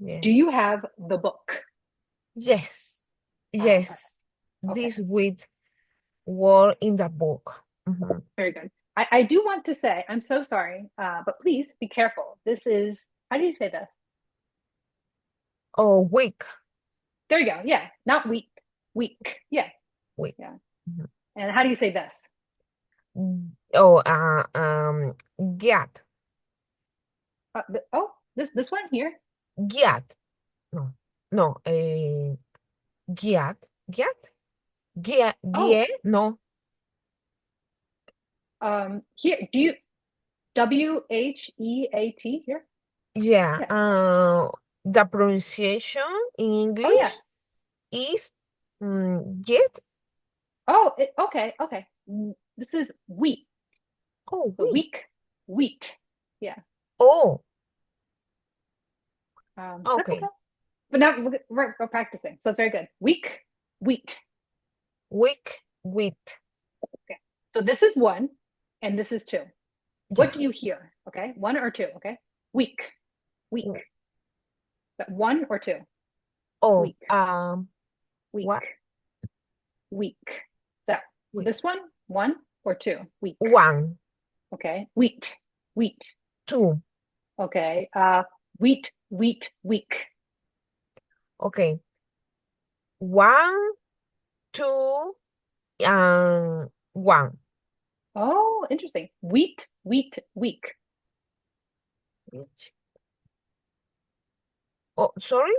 Yeah. Do you have the book? Yes. Ah, perfect. Yes. Okay, This with word in the book. Mhm. very good. I do want to say, I'm so sorry, but please be careful. This is, how do you say this? Oh, week. There you go. Yeah, not week, week. Yeah, Week. yeah. Mhm. And how do you say this? Oh, get. Oh, this one here. Get. No. No. Get. Get. Get. Oh, Get. No. here. Do you WHEAT here? Yeah. Yeah. The pronunciation in Oh yeah. English is get. Oh, okay, okay. This is wheat. Oh, The wheat. week, wheat. Yeah. Oh, That's okay. okay. But now we're practicing, so it's very good. Week, wheat. Week, wheat. Okay. So this is one, and this is two. What Yeah. do you hear? Okay, one or two. Okay. Week, week. W- But one or two. Oh, Week, what? week, week. So Week. this one or two. Week. One, Okay. Wheat, wheat. two. Okay. Wheat, wheat, week. Okay. One, two, one. Oh, interesting. Wheat, wheat, week. Each. Oh, sorry.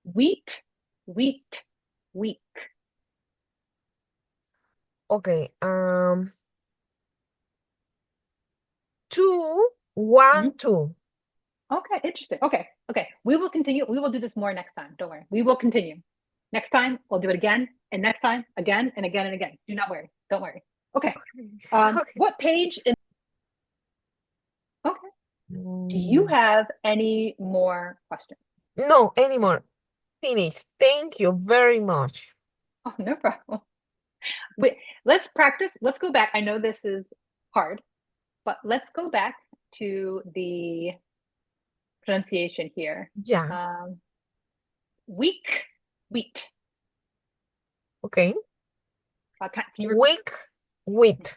Wheat, wheat, week. Okay. Two, one, Mhm. two. Okay, interesting. Okay, okay. We will continue. We will do this more next time. Don't worry. We will continue. Next time, we'll do it again, and next time, again, and again, and again. Do not worry. Don't worry. Okay. Okay. What page in okay. Do you Mm, have any more questions? no, anymore. Finish. Thank you very much. Oh, no problem. Wait, let's practice. Let's go back. I know this is hard, but let's go back to the pronunciation here. Yeah. Um, week, wheat. Okay. Can you repeat? Week, wheat.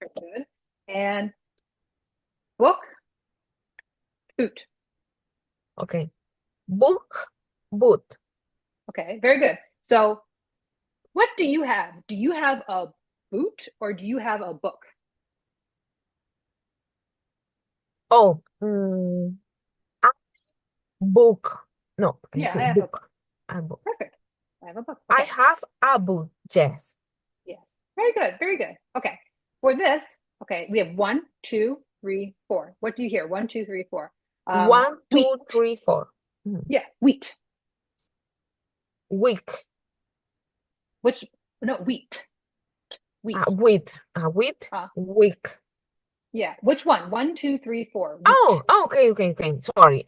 Very good. And book, boot. Okay. Book, boot. Okay, very good. So, what do you have? Do you have a boot or do you have a book? Oh, a book. No, I Yeah, I say have a book. book. A book. Perfect. I have a book. I Okay. have a book. Yes. Yeah. Very good. Very good. Okay. For this, okay, we have one, two, three, four. What do you hear? One, two, three, four. One, Wheat. two, three, four. Mm. Yeah, wheat. Week. Which no, wheat. Wheat. Wheat. Wheat. Uh, Week. yeah. Which one? One, two, three, four. Wheat. Oh, okay, okay, okay. Sorry.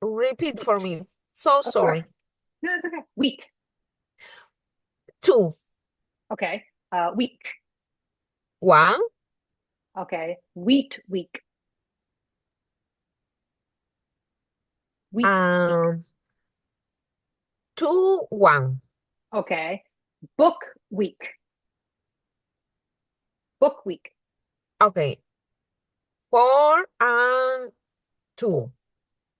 Repeat for Wheat. me. So Of course. sorry. No, it's okay. Wheat. Two. Okay. Week. One. Okay. Wheat week. Wheat week. Um, two, one. Okay. Book week. Book week. Okay. Four and two.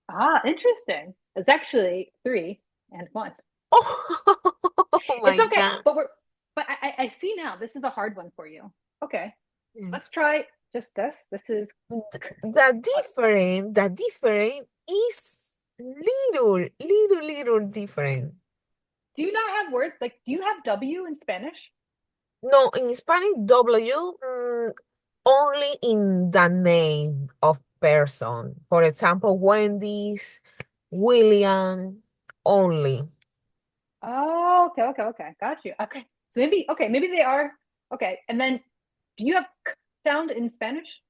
Ah, interesting. It's actually three and one. Oh It's my okay, God. but I see now this is a hard one for you. Okay, let's Yes. try just this. This is The different is little different. do you not have words like do you have W in Spanish? No, in Spanish, W only in the name of person. For example, Wendy's, William, only. Oh, okay, okay, okay. Got you. Okay. So maybe okay, maybe they are okay. And then do you have k sound in Spanish?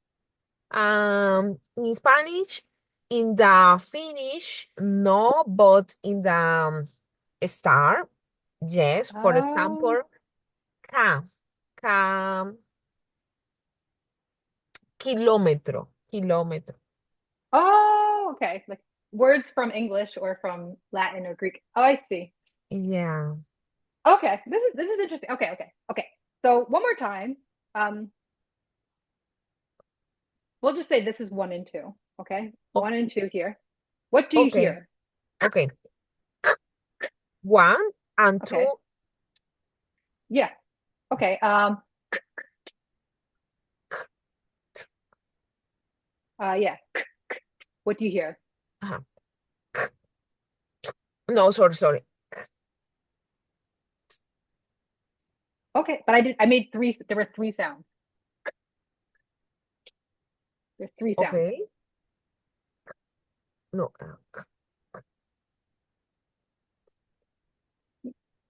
In Spanish, in the finish, no, but in the start, yes. For Oh, example, ca, ca, kilómetro, kilómetro. oh, okay. Like words from English or from Latin or Greek. Oh, I see. Yeah. Okay, this is interesting. Okay, okay, okay. So one more time. Um, we'll just say this is one and two. Okay, O- one and two here. What do you okay. hear? Okay. One and Okay, two. yeah. Okay. Yeah. What do you hear? Uh-huh. No, sorry, sorry. Okay, but I made three. There were three sounds. There's three sounds. Okay. No.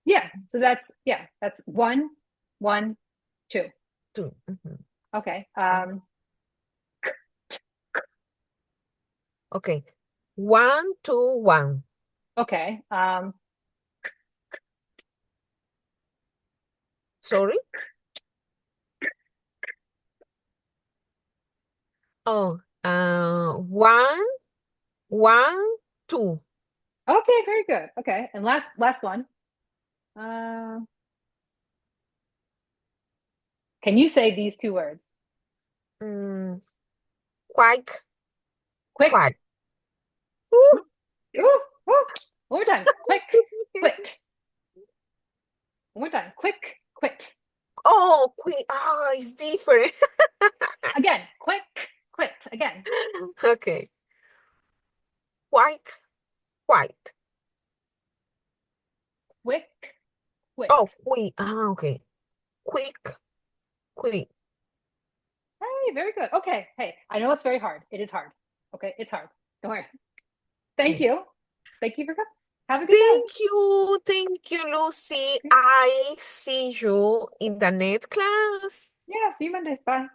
Yeah. So that's yeah. That's one, one, two. Two. Mhm. Okay. Okay. One, two, one. Okay. Sorry. Oh, one, one, two. Okay. Very good. Okay. And last one. Uh, can you say these two words? Mm, quite, Quick. quite. Ooh. Ooh, ooh, ooh. One more time. Quick. Quit. One more time. Quick. Quit. Oh, quit. Oh, it's different. Again. Quick. Quit. Again. Okay. Quite, quite. Quick. Oh, Quit. quick. Ah, okay. Quick, quick. Hey, very good. Okay. Hey, I know it's very hard. It is hard. Okay. It's hard. Don't worry. Thank Okay. you. Thank you for coming. Have a good day. Thank you, Lucy. I see you in the next class. Yeah. See you Monday. Bye.